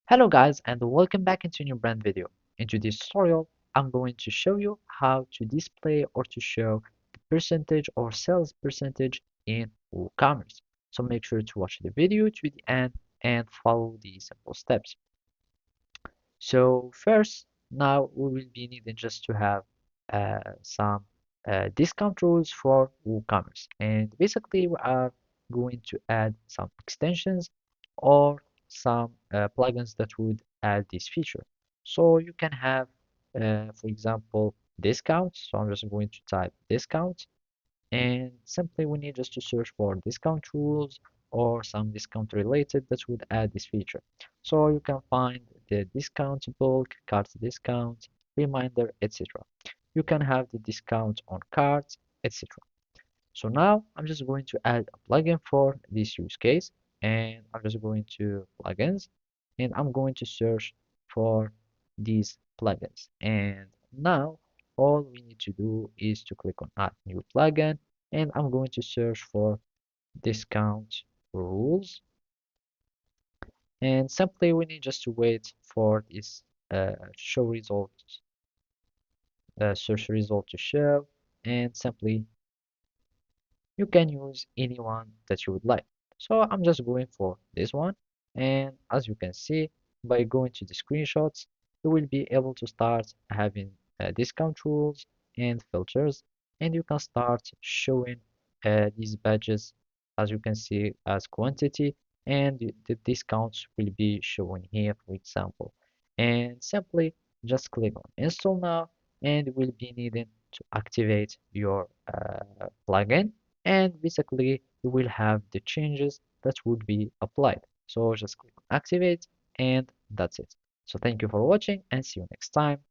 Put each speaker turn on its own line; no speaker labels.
Hello guys and welcome back into a new brand video. In today's tutorial, I'm going to show you how to display or to show the percentage or sales percentage in WooCommerce. So make sure to watch the video to the end and follow these simple steps. So first, now we will be needing just to have some discount rules for WooCommerce. And basically we are going to add some extensions or some plugins that would add this feature. So you can have, for example, discounts. So I'm just going to type discount and simply we need just to search for discount rules or some discount related that would add this feature. So you can find the discount bulk, cards discount, reminder, etc. You can have the discount on cards, etc. So now I'm just going to add a plugin for this use case and I'm just going to plugins and I'm going to search for these plugins. And now all we need to do is to click on add new plugin and I'm going to search for discount rules and simply we need just to wait for this show results search result to show and simply you can use any one that you would like. So I'm just going for this one. And as you can see, by going to the screenshots, you will be able to start having discount rules and filters. And you can start showing these badges, as you can see, as quantity. And the discounts will be shown here, for example. And simply just click on install now, and we'll be needing to activate your plugin and basically you will have the changes that would be applied. So just click on activate and that's it. So thank you for watching and see you next time.